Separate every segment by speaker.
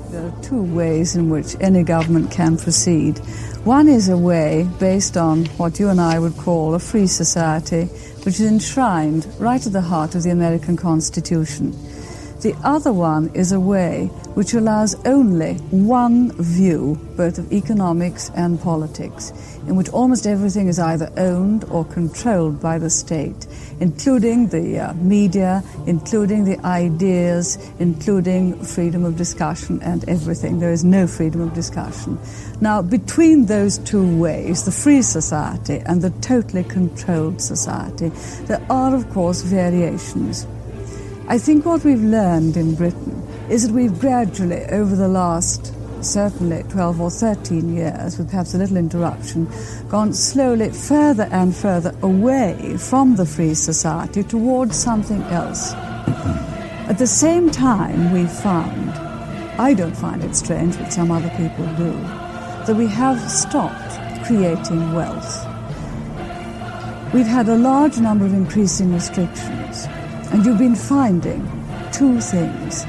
Speaker 1: There are two ways in which any government can proceed. One is a way based on what you and I would call a free society, which is enshrined right at the heart of the American Constitution. The other one is a way which allows only one view, both of economics and politics, in which almost everything is either owned or controlled by the state, including the media, including the ideas, including freedom of discussion and everything. There is no freedom of discussion. Now, between those two ways, the free society and the totally controlled society, there are, of course, variations. I think what we've learned in Britain is that we've gradually, over the last certainly 12 or 13 years, with perhaps a little interruption, gone slowly further and further away from the free society towards something else. At the same time, we've found, I don't find it strange, but some other people do, that we have stopped creating wealth. We've had a large number of increasing restrictions. And you've been finding two things.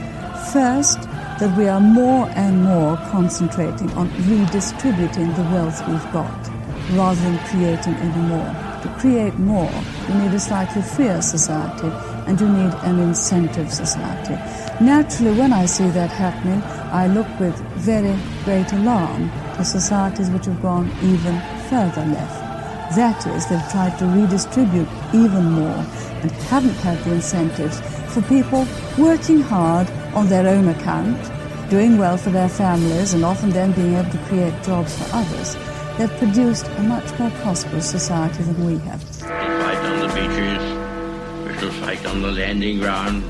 Speaker 1: First, that we are more and more concentrating on redistributing the wealth we've got, rather than creating any more. To create more, you need a slightly freer society, and you need an incentive society. Naturally, when I see that happening, I look with very great alarm to societies which have gone even further left. That is, they've tried to redistribute even more and haven't had the incentives for people working hard on their own account, doing well for their families, and often then being able to create jobs for others. They've produced a much more prosperous society than we have.
Speaker 2: We fight on the beaches, we shall fight on the landing ground.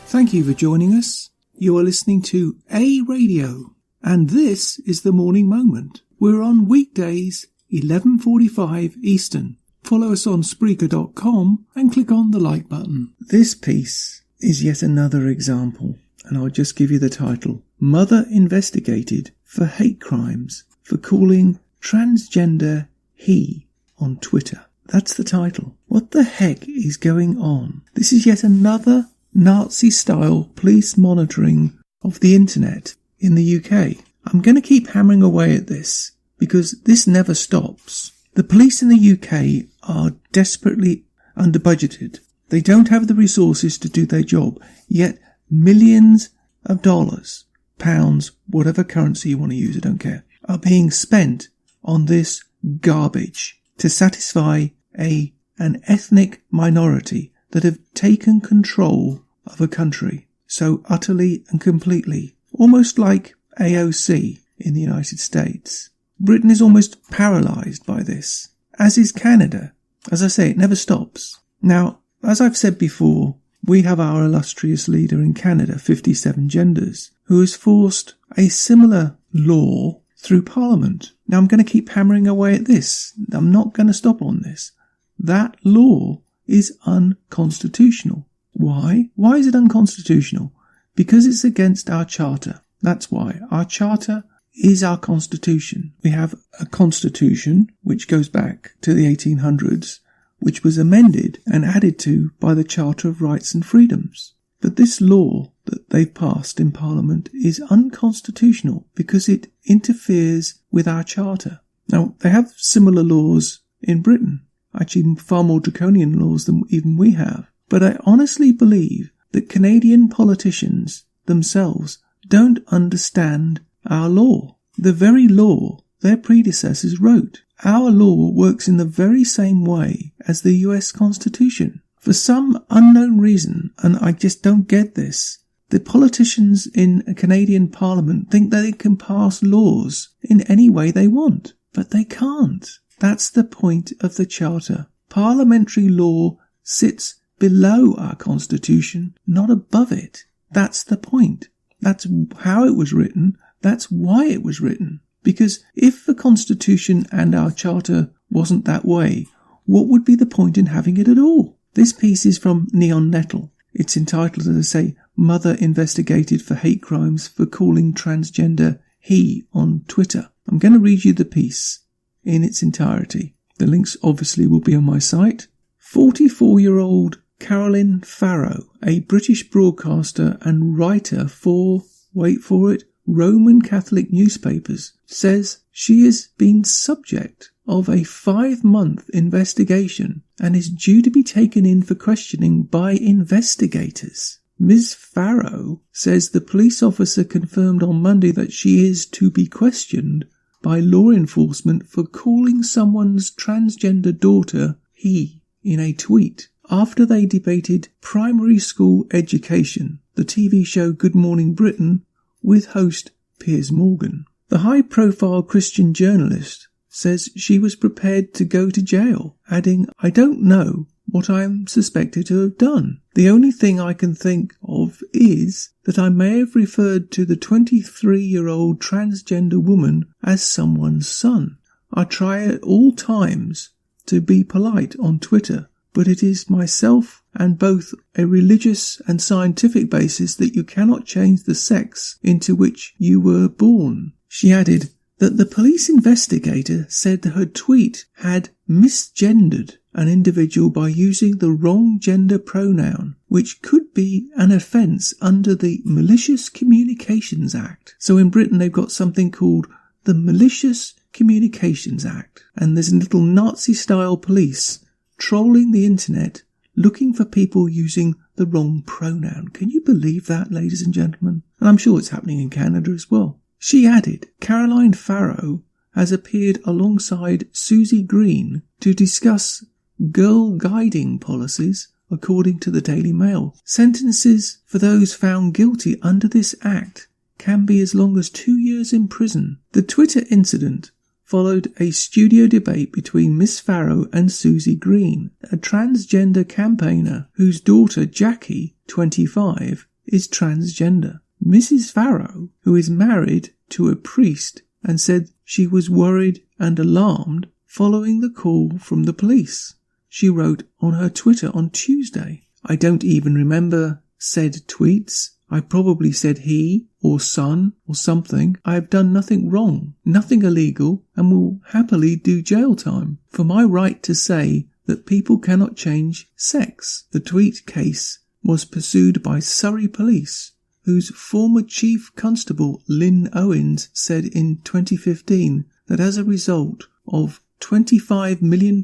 Speaker 3: Thank you for joining us. You are listening to A Radio, and this is The Morning Moment. We're on weekdays, 11:45 Eastern. Follow us on Spreaker.com and click on the like button. This piece is yet another example, and I'll just give you the title. Mother investigated for hate crimes for calling transgender he on Twitter. That's the title. What the heck is going on? This is yet another Nazi-style police monitoring of the internet in the UK. I'm going to keep hammering away at this because this never stops. The police in the UK are desperately under-budgeted. They don't have the resources to do their job, yet millions of dollars, pounds, whatever currency you want to use, I don't care, are being spent on this garbage to satisfy an ethnic minority that have taken control of a country so utterly and completely, almost like AOC in the United States. Britain is almost paralysed by this, as is Canada. As I say, it never stops. Now, as I've said before, we have our illustrious leader in Canada, 57 Genders, who has forced a similar law through Parliament. Now, I'm going to keep hammering away at this. I'm not going to stop on this. That law is unconstitutional. Why? Why is it unconstitutional? Because it's against our charter. That's why. Our charter is our constitution. We have a constitution which goes back to the 1800s, which was amended and added to by the Charter of Rights and Freedoms. But this law that they've passed in Parliament is unconstitutional because it interferes with our charter. Now, they have similar laws in Britain, actually far more draconian laws than even we have. But I honestly believe that Canadian politicians themselves don't understand our law. The very law their predecessors wrote. Our law works in the very same way as the US Constitution. For some unknown reason, and I just don't get this, the politicians in a Canadian Parliament think that they can pass laws in any way they want. But they can't. That's the point of the Charter. Parliamentary law sits below our Constitution, not above it. That's the point. That's how it was written. That's why it was written. Because if the Constitution and our Charter wasn't that way, what would be the point in having it at all? This piece is from Neon Nettle. It's entitled, as I say, Mother Investigated for Hate Crimes for Calling Transgender He on Twitter. I'm going to read you the piece in its entirety. The links obviously will be on my site. 44-year-old Caroline Farrow, a British broadcaster and writer for, wait for it, Roman Catholic newspapers, says she has been subject of a 5-month investigation and is due to be taken in for questioning by investigators. Ms. Farrow says the police officer confirmed on Monday that she is to be questioned by law enforcement for calling someone's transgender daughter he in a tweet after they debated primary school education, the TV show Good Morning Britain, with host Piers Morgan. The high-profile Christian journalist says she was prepared to go to jail, adding, "I don't know what I am suspected to have done. The only thing I can think of is that I may have referred to the 23-year-old transgender woman as someone's son. I try at all times to be polite on Twitter, but it is myself and both a religious and scientific basis that you cannot change the sex into which you were born." She added that the police investigator said that her tweet had misgendered an individual by using the wrong gender pronoun, which could be an offence under the Malicious Communications Act. So in Britain they've got something called the Malicious Communications Act, and there's a little Nazi-style police trolling the internet looking for people using the wrong pronoun. Can you believe that, ladies and gentlemen? And I'm sure it's happening in Canada as well. She added, Caroline Farrow has appeared alongside Susie Green to discuss girl guiding policies, according to the Daily Mail. Sentences for those found guilty under this act can be as long as 2 years in prison. The Twitter incident followed a studio debate between Miss Farrow and Susie Green, a transgender campaigner whose daughter Jackie, 25, is transgender. Mrs. Farrow, who is married to a priest, and said she was worried and alarmed following the call from the police. She wrote on her Twitter on Tuesday, "I don't even remember said tweets. I probably said he or son or something. I have done nothing wrong, nothing illegal, and will happily do jail time for my right to say that people cannot change sex." The tweet case was pursued by Surrey Police, whose former Chief Constable Lynn Owens said in 2015 that as a result of £25 million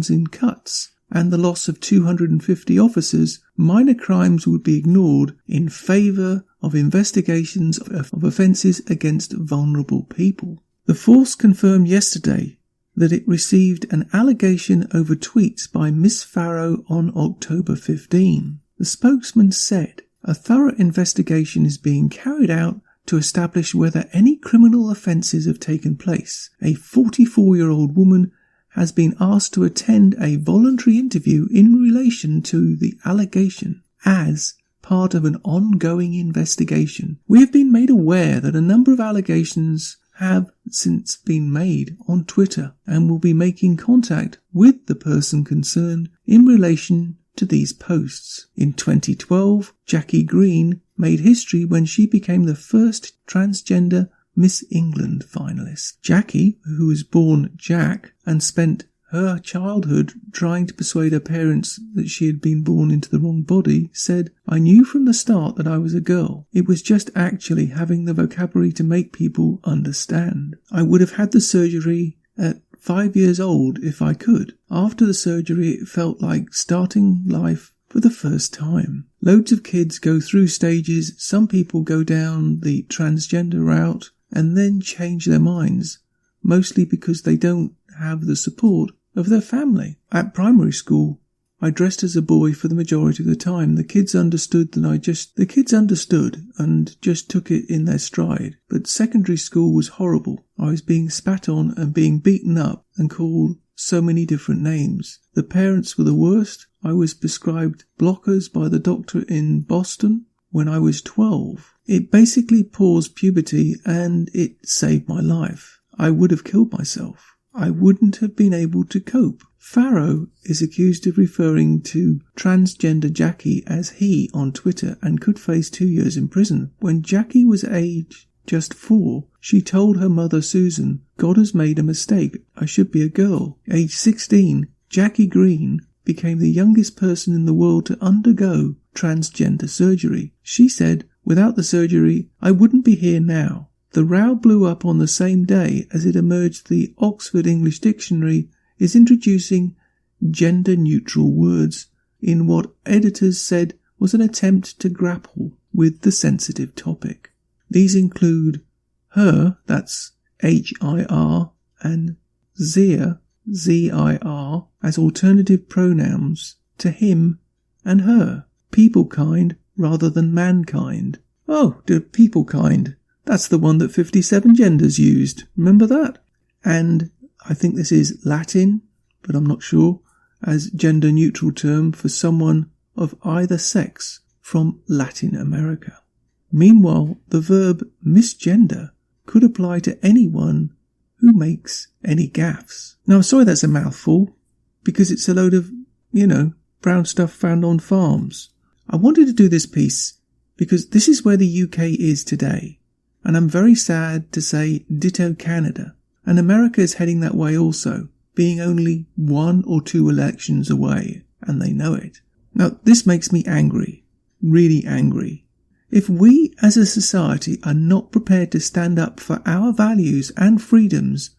Speaker 3: in cuts and the loss of 250 officers, minor crimes would be ignored in favour of investigations of offences against vulnerable people. The force confirmed yesterday that it received an allegation over tweets by Miss Farrow on October 15. The spokesman said, "A thorough investigation is being carried out to establish whether any criminal offences have taken place. A 44-year-old woman has been asked to attend a voluntary interview in relation to the allegation as part of an ongoing investigation. We have been made aware that a number of allegations have since been made on Twitter and will be making contact with the person concerned in relation to these posts. In 2012, Jackie Green made history when she became the first transgender Miss England finalist. Jackie, who was born Jack and spent her childhood trying to persuade her parents that she had been born into the wrong body, said, "I knew from the start that I was a girl. It was just actually having the vocabulary to make people understand. I would have had the surgery at 5 years old if I could. After the surgery, it felt like starting life for the first time. Loads of kids go through stages. Some people go down the transgender route and then change their minds, mostly because they don't have the support of their family. At primary school, I dressed as a boy for the majority of the time. The kids understood and just took it in their stride. But secondary school was horrible. I was being spat on and being beaten up and called so many different names. The parents were the worst. I was prescribed blockers by the doctor in Boston when I was 12. It basically paused puberty and it saved my life. I would have killed myself. I wouldn't have been able to cope." Farrow is accused of referring to transgender Jackie as he on Twitter and could face 2 years in prison. When Jackie was aged just 4, she told her mother Susan, "God has made a mistake. I should be a girl." Age 16, Jackie Green became the youngest person in the world to undergo transgender surgery. She said, "Without the surgery, I wouldn't be here now." The row blew up on the same day as it emerged the Oxford English Dictionary is introducing gender-neutral words in what editors said was an attempt to grapple with the sensitive topic. These include her, that's H-I-R, and Zir, Z-I-R, as alternative pronouns to him and her. People kind rather than mankind. Oh, the people kind. That's the one that 57 genders used. Remember that? And I think this is Latin, but I'm not sure, as gender-neutral term for someone of either sex from Latin America. Meanwhile, the verb misgender could apply to anyone who makes any gaffes. Now, I'm sorry that's a mouthful, because it's a load of, brown stuff found on farms. I wanted to do this piece because this is where the UK is today, and I'm very sad to say ditto Canada. And America is heading that way also, being only 1 or 2 elections away, and they know it. Now, this makes me angry, really angry. If we as a society are not prepared to stand up for our values and freedoms,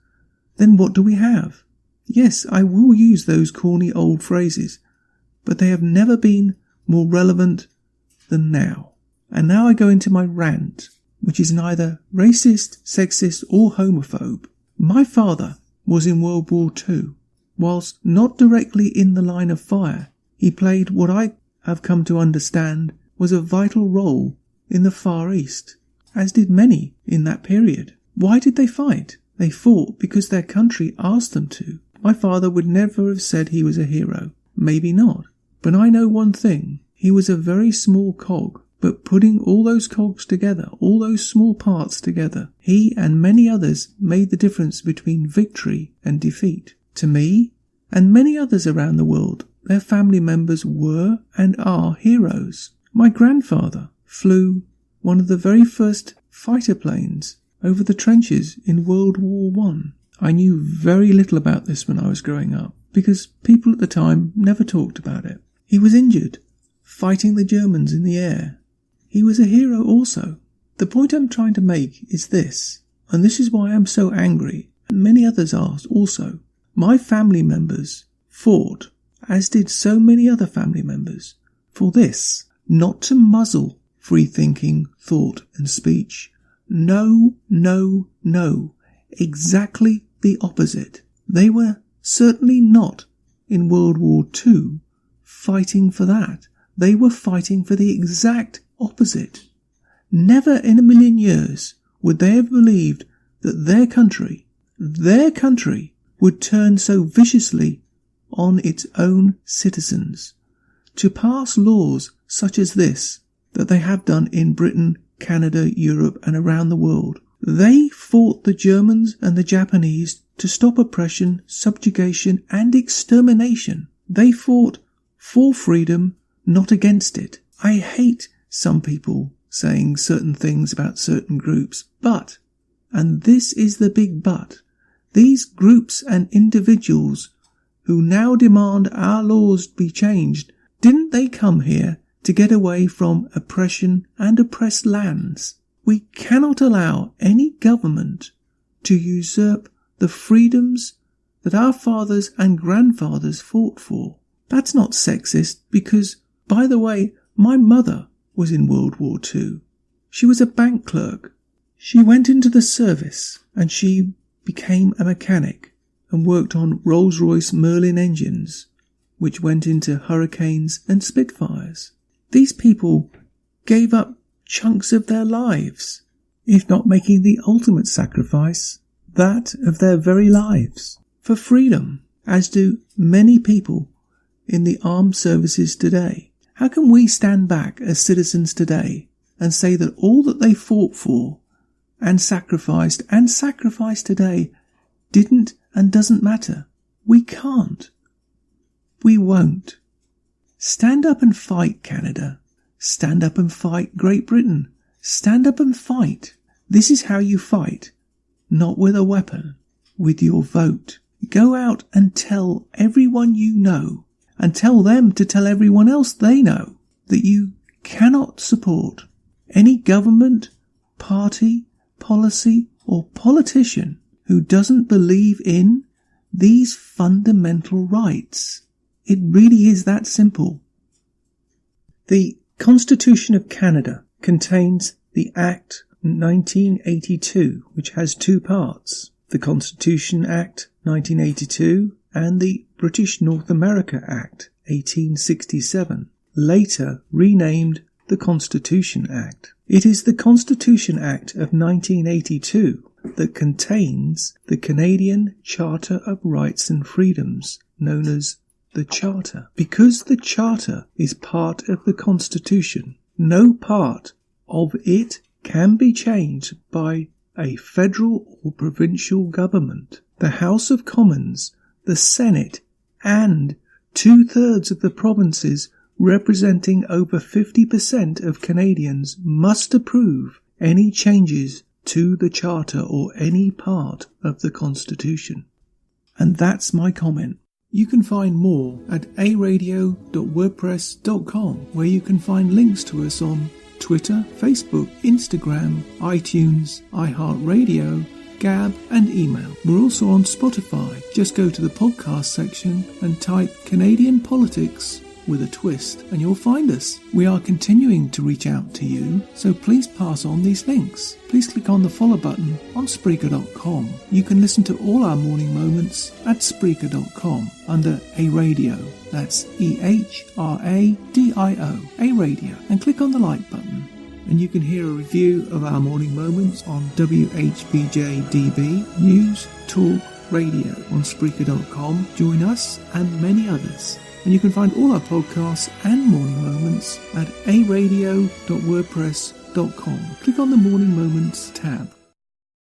Speaker 3: then what do we have? Yes, I will use those corny old phrases, but they have never been more relevant than now. And now I go into my rant, which is neither racist, sexist or homophobe. My father was in World War II. Whilst not directly in the line of fire, he played what I have come to understand was a vital role in the Far East, as did many in that period. Why did they fight? They fought because their country asked them to. My father would never have said he was a hero. Maybe not. But I know one thing. He was a very small cog. But putting all those cogs together, all those small parts together, he and many others made the difference between victory and defeat. To me, and many others around the world, their family members were and are heroes. My grandfather flew one of the very first fighter planes over the trenches in World War I. I knew very little about this when I was growing up, because people at the time never talked about it. He was injured, fighting the Germans in the air. He was a hero also. The point I'm trying to make is this, and this is why I'm so angry, and many others are also. My family members fought, as did so many other family members, for this, not to muzzle free thinking, thought and speech. No, no, no. Exactly the opposite. They were certainly not in World War II fighting for that. They were fighting for the exact opposite. Never in a million years would they have believed that their country would turn so viciously on its own citizens to pass laws such as this that they have done in Britain, Canada, Europe and around the world. They fought the Germans and the Japanese to stop oppression, subjugation and extermination. They fought for freedom, not against it. I hate some people saying certain things about certain groups, but, and this is the big but, these groups and individuals who now demand our laws be changed, didn't they come here to get away from oppression and oppressed lands? We cannot allow any government to usurp the freedoms that our fathers and grandfathers fought for. That's not sexist because, by the way, my mother was in World War II. She was a bank clerk. She went into the service and she became a mechanic and worked on Rolls-Royce Merlin engines, which went into Hurricanes and Spitfires. These people gave up chunks of their lives, if not making the ultimate sacrifice, that of their very lives, for freedom, as do many people in the armed services today. How can we stand back as citizens today and say that all that they fought for and sacrificed today didn't and doesn't matter? We can't. We won't. Stand up and fight, Canada. Stand up and fight, Great Britain. Stand up and fight. This is how you fight. Not with a weapon, with your vote. Go out and tell everyone you know and tell them to tell everyone else they know that you cannot support any government, party, policy or politician who doesn't believe in these fundamental rights. It really is that simple. The Constitution of Canada contains the Act 1982, which has two parts, the Constitution Act 1982 and the British North America Act 1867, later renamed the Constitution Act. It is the Constitution Act of 1982 that contains the Canadian Charter of Rights and Freedoms, known as the Charter. Because the Charter is part of the Constitution, no part of it can be changed by a federal or provincial government. The House of Commons, the Senate, and 2/3 of the provinces representing over 50% of Canadians must approve any changes to the Charter or any part of the Constitution. And that's my comment. You can find more at aradio.wordpress.com, where you can find links to us on Twitter, Facebook, Instagram, iTunes, iHeartRadio, Gab and email. We're also on Spotify. Just go to the podcast section and type Canadian Politics with a twist and you'll find us. We are continuing to reach out to you, so please pass on these links. Please click on the follow button on Spreaker.com. You can listen to all our morning moments at Spreaker.com under A Radio. That's EHRADIO, A Radio, and click on the like button. And you can hear a review of our morning moments on WHBJ-DB, News Talk Radio on Spreaker.com. Join us and many others. And you can find all our podcasts and morning moments at aradio.wordpress.com. Click on the Morning Moments tab.